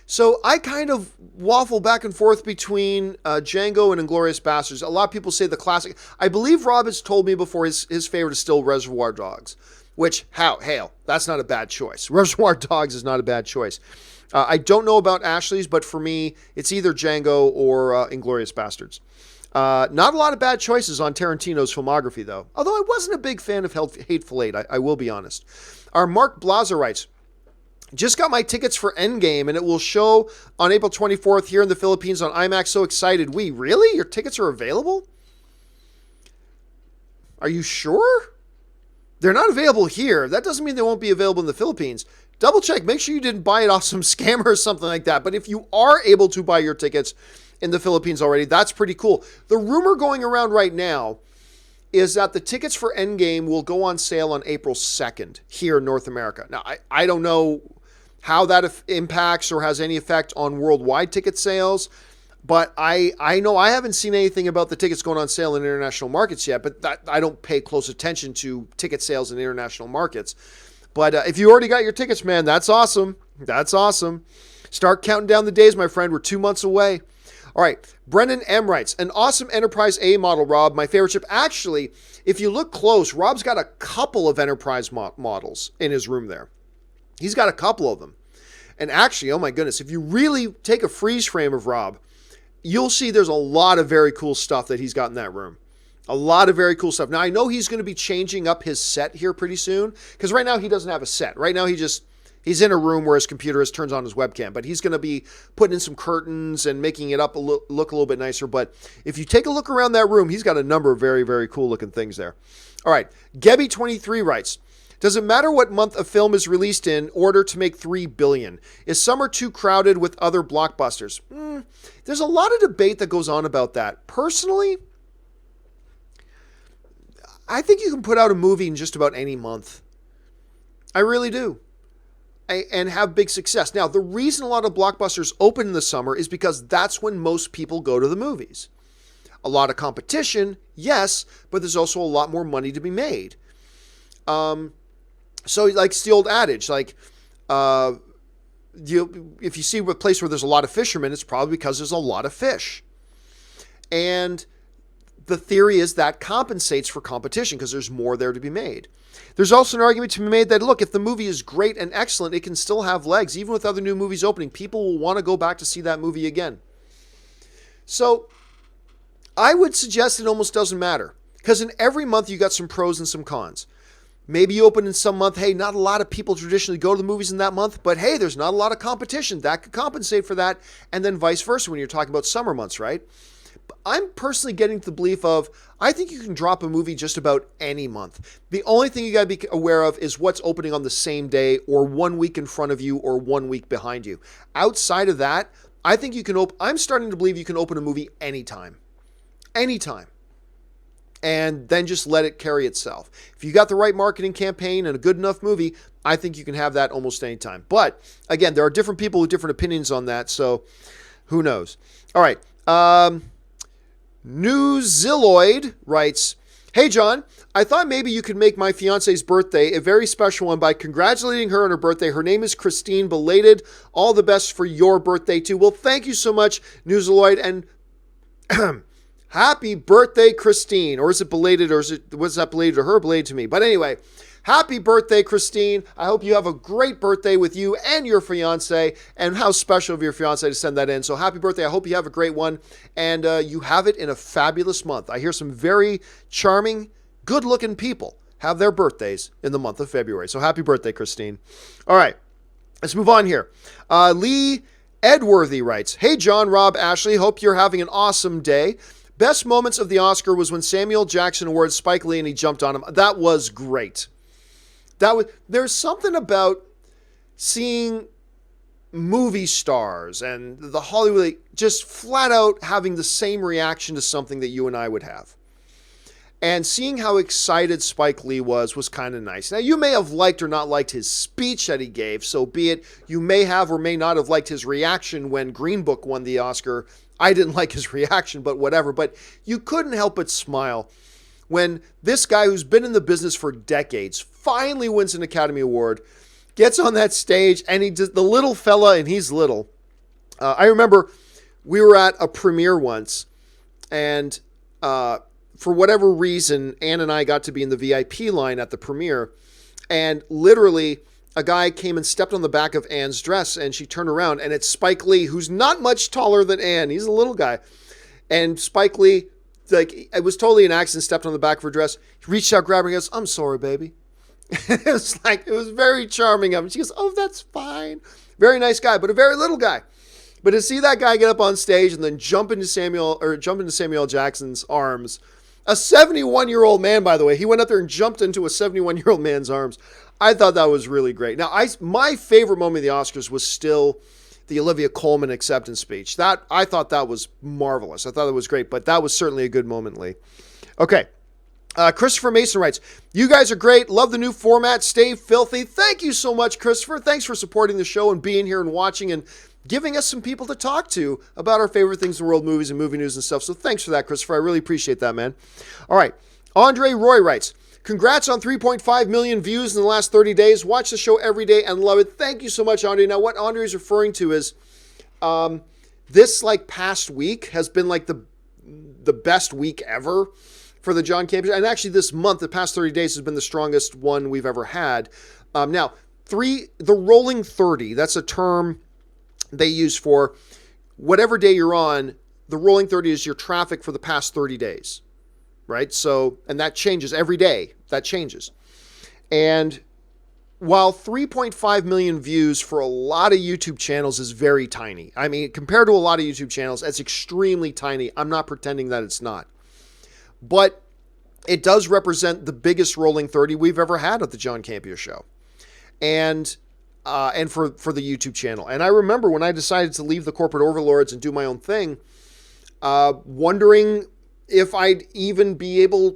So I kind of waffle back and forth between Django and Inglourious Bastards. A lot of people say the classic. I believe Rob has told me before his favorite is still Reservoir Dogs, which, hail, that's not a bad choice. Reservoir Dogs is not a bad choice. I don't know about Ashley's, but for me, it's either Django or Inglourious Bastards. Not a lot of bad choices on Tarantino's filmography, though. Although I wasn't a big fan of Hateful Eight, I will be honest. Our Mark Blazer writes, just got my tickets for Endgame, and it will show on April 24th here in the Philippines on IMAX. So excited. Really? Your tickets are available? Are you sure? They're not available here. That doesn't mean they won't be available in the Philippines. Double check. Make sure you didn't buy it off some scammer or something like that. But if you are able to buy your tickets in the Philippines already, that's pretty cool. The rumor going around right now is that the tickets for Endgame will go on sale on April 2nd here in North America. Now, I don't know how that impacts or has any effect on worldwide ticket sales, but I know I haven't seen anything about the tickets going on sale in international markets yet, but I don't pay close attention to ticket sales in international markets. But if you already got your tickets, man, that's awesome. That's awesome. Start counting down the days, my friend. We're 2 months away. All right, Brennan M. writes, an awesome Enterprise A model, Rob, my favorite ship. Actually, if you look close, Rob's got a couple of Enterprise models in his room there. He's got a couple of them. And actually, oh my goodness, if you really take a freeze frame of Rob, you'll see there's a lot of very cool stuff that he's got in that room. A lot of very cool stuff. Now, I know he's going to be changing up his set here pretty soon, because right now he doesn't have a set. Right now he's in a room where his computer turns on his webcam, but he's going to be putting in some curtains and making it up look a little bit nicer. But if you take a look around that room, he's got a number of very, very cool looking things there. All right. Gebby23 writes, does it matter what month a film is released in order to make $3 billion? Is summer too crowded with other blockbusters? There's a lot of debate that goes on about that. Personally, I think you can put out a movie in just about any month. I really do. And have big success. Now, the reason a lot of blockbusters open in the summer is because that's when most people go to the movies. A lot of competition, yes, but there's also a lot more money to be made. So like it's the old adage, like if you see a place where there's a lot of fishermen, it's probably because there's a lot of fish. And the theory is that compensates for competition because there's more there to be made. There's also an argument to be made that, look, if the movie is great and excellent, it can still have legs. Even with other new movies opening, people will want to go back to see that movie again. So I would suggest it almost doesn't matter, because in every month you got some pros and some cons. Maybe you open in some month, hey, not a lot of people traditionally go to the movies in that month, but hey, there's not a lot of competition. That could compensate for that, and then vice versa when you're talking about summer months, right? I'm personally getting to the belief of, I think you can drop a movie just about any month. The only thing you got to be aware of is what's opening on the same day or 1 week in front of you or 1 week behind you. Outside of that, I think you can I'm starting to believe you can open a movie anytime. Anytime. And then just let it carry itself. If you got the right marketing campaign and a good enough movie, I think you can have that almost any time. But again, there are different people with different opinions on that, so who knows? All right. New Zilloid writes, hey, John, I thought maybe you could make my fiance's birthday a very special one by congratulating her on her birthday. Her name is Christine. Belated. All the best for your birthday, too. Well, thank you so much, New Zilloid. And Happy birthday, Christine. Or is it belated, or was that belated to her, belated to me? But anyway, happy birthday, Christine. I hope you have a great birthday with you and your fiance, and how special of your fiance to send that in. So happy birthday. I hope you have a great one, and you have it in a fabulous month. I hear some very charming, good-looking people have their birthdays in the month of February. So happy birthday, Christine. All right, let's move on here. Lee Edworthy writes, hey, John, Rob, Ashley, hope you're having an awesome day. Best moments of the Oscar was when Samuel Jackson awarded Spike Lee and he jumped on him. That was great. There's something about seeing movie stars and the Hollywood just flat out having the same reaction to something that you and I would have. And seeing how excited Spike Lee was kind of nice. Now, you may have liked or not liked his speech that he gave, so be it. You may have or may not have liked his reaction when Green Book won the Oscar. I didn't like his reaction, but whatever. But you couldn't help but smile when this guy who's been in the business for decades finally wins an Academy Award, gets on that stage, and the little fella, and he's little. I remember we were at a premiere once, and for whatever reason, Ann and I got to be in the VIP line at the premiere, and literally a guy came and stepped on the back of Ann's dress, and she turned around, and it's Spike Lee, who's not much taller than Ann. He's a little guy. And Spike Lee, it was totally an accident, stepped on the back of her dress. He reached out, grabbed her, and goes, I'm sorry, baby. It was very charming of him. She goes, oh, that's fine. Very nice guy, but a very little guy. But to see that guy get up on stage and then jump into Samuel Jackson's arms, a 71-year-old man, by the way, he went up there and jumped into a 71-year-old man's arms. I thought that was really great. Now, my favorite moment of the Oscars was still the Olivia Colman acceptance speech. I thought that was marvelous. I thought it was great, but that was certainly a good moment, Lee. Okay. Christopher Mason writes, you guys are great. Love the new format. Stay filthy. Thank you so much, Christopher. Thanks for supporting the show and being here and watching and giving us some people to talk to about our favorite things in the world, movies and movie news and stuff. So thanks for that, Christopher. I really appreciate that, man. All right. Andre Roy writes, congrats on 3.5 million views in the last 30 days. Watch the show every day and love it. Thank you so much, Andre. Now, what Andre is referring to is this past week has been the best week ever for the John Campia. And actually this month, the past 30 days has been the strongest one we've ever had. Now, the rolling 30, that's a term they use for whatever day you're on. The rolling 30 is your traffic for the past 30 days. Right? So, and that changes every day. That changes. And while 3.5 million views for a lot of YouTube channels is very tiny. I mean, compared to a lot of YouTube channels, that's extremely tiny. I'm not pretending that it's not. But it does represent the biggest rolling 30 we've ever had at the John Campia Show. And for the YouTube channel. And I remember when I decided to leave the corporate overlords and do my own thing, wondering if I'd even be able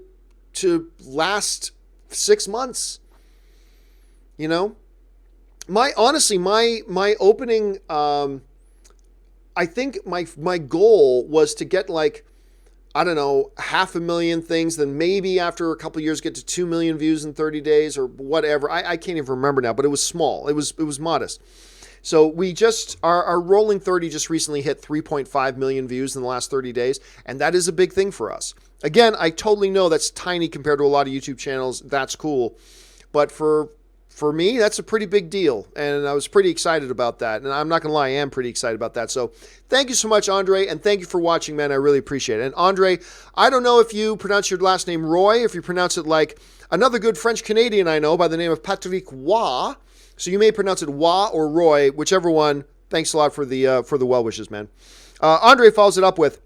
to last 6 months. You know, my opening, I think my goal was to get 500,000 things, then maybe after a couple of years get to 2 million views in 30 days or whatever. I can't even remember now, but it was small. It was modest. So we our rolling 30 just recently hit 3.5 million views in the last 30 days. And that is a big thing for us. Again, I totally know that's tiny compared to a lot of YouTube channels. That's cool. But for me, that's a pretty big deal. And I was pretty excited about that. And I'm not going to lie, I am pretty excited about that. So thank you so much, Andre. And thank you for watching, man. I really appreciate it. And Andre, I don't know if you pronounce your last name Roy, if you pronounce it like another good French Canadian I know by the name of Patrick Waugh. So you may pronounce it Wah or Roy, whichever one. Thanks a lot for the well wishes, man. Andre follows it up with,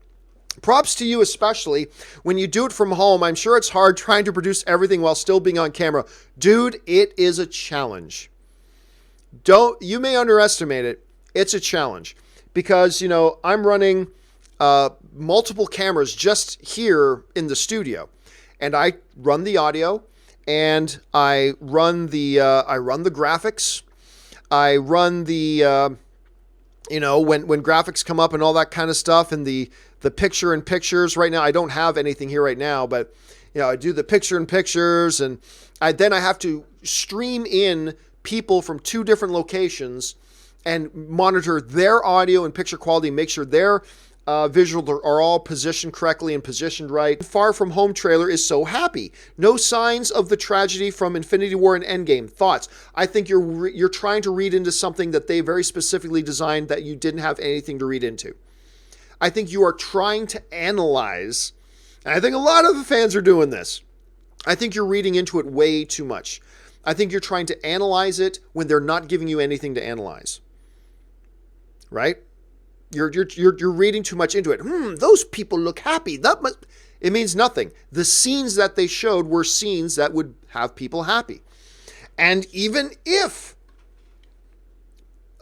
props to you especially when you do it from home. I'm sure it's hard trying to produce everything while still being on camera. Dude, it is a challenge. You may underestimate it. It's a challenge because, I'm running multiple cameras just here in the studio, and I run the audio. And I run the graphics. I run the when graphics come up and all that kind of stuff, and the picture in pictures. Right now, I don't have anything here right now, but I do the picture in pictures, and then I have to stream in people from 2 different locations and monitor their audio and picture quality, make sure they're Visuals are all positioned correctly and positioned right. Far From Home trailer is so happy. No signs of the tragedy from Infinity War and Endgame. Thoughts? I think you're trying to read into something that they very specifically designed that you didn't have anything to read into. I think you are trying to analyze, and I think a lot of the fans are doing this. I think you're reading into it way too much. I think you're trying to analyze it when they're not giving you anything to analyze. Right? You're reading too much into it. Those people look happy. It means nothing. The scenes that they showed were scenes that would have people happy. And even if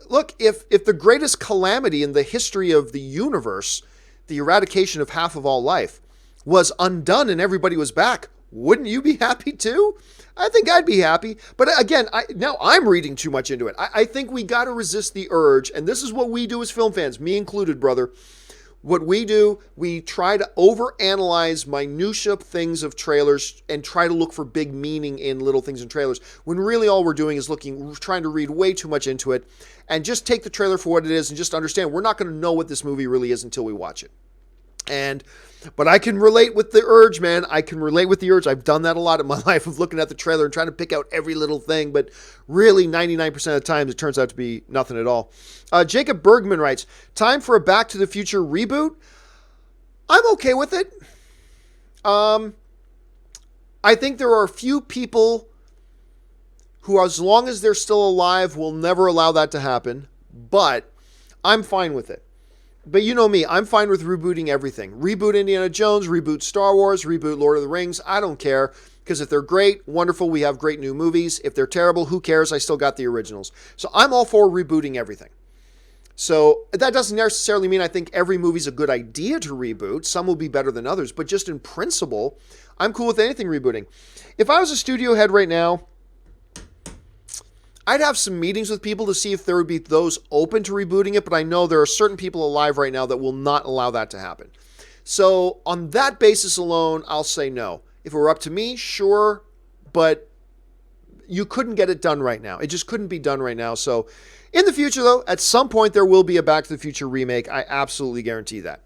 the greatest calamity in the history of the universe, the eradication of half of all life, was undone and everybody was back, wouldn't you be happy too? I think I'd be happy. But again, now I'm reading too much into it. I think we got to resist the urge. And this is what we do as film fans, me included, brother. What we do, we try to overanalyze minutia things of trailers and try to look for big meaning in little things in trailers, when really all we're doing is trying to read way too much into it, and just take the trailer for what it is and just understand we're not going to know what this movie really is until we watch it. But I can relate with the urge, man. I can relate with the urge. I've done that a lot in my life, of looking at the trailer and trying to pick out every little thing. But really, 99% of the time, it turns out to be nothing at all. Jacob Bergman writes, time for a Back to the Future reboot? I'm okay with it. I think there are a few people who, as long as they're still alive, will never allow that to happen. But I'm fine with it. But you know me, I'm fine with rebooting everything. Reboot Indiana Jones, reboot Star Wars, reboot Lord of the Rings. I don't care, because if they're great, wonderful, we have great new movies. If they're terrible, who cares? I still got the originals. So I'm all for rebooting everything. So that doesn't necessarily mean I think every movie's a good idea to reboot. Some will be better than others, but just in principle, I'm cool with anything rebooting. If I was a studio head right now, I'd have some meetings with people to see if there would be those open to rebooting it, but I know there are certain people alive right now that will not allow that to happen. So on that basis alone, I'll say no. If it were up to me, sure, but you couldn't get it done right now. It just couldn't be done right now. So in the future, though, at some point there will be a Back to the Future remake. I absolutely guarantee that.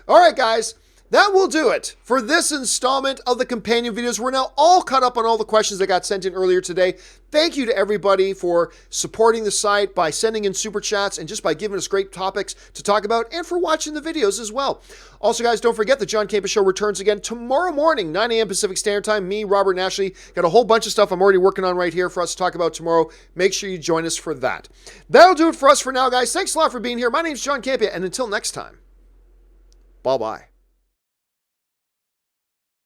All right, guys. That will do it for this installment of the companion videos. We're now all caught up on all the questions that got sent in earlier today. Thank you to everybody for supporting the site by sending in super chats and just by giving us great topics to talk about, and for watching the videos as well. Also, guys, don't forget the John Campus Show returns again tomorrow morning, 9 a.m. Pacific Standard Time. Me, Robert, and Ashley got a whole bunch of stuff I'm already working on right here for us to talk about tomorrow. Make sure you join us for that. That'll do it for us for now, guys. Thanks a lot for being here. My name's John Campia, and until next time, bye-bye.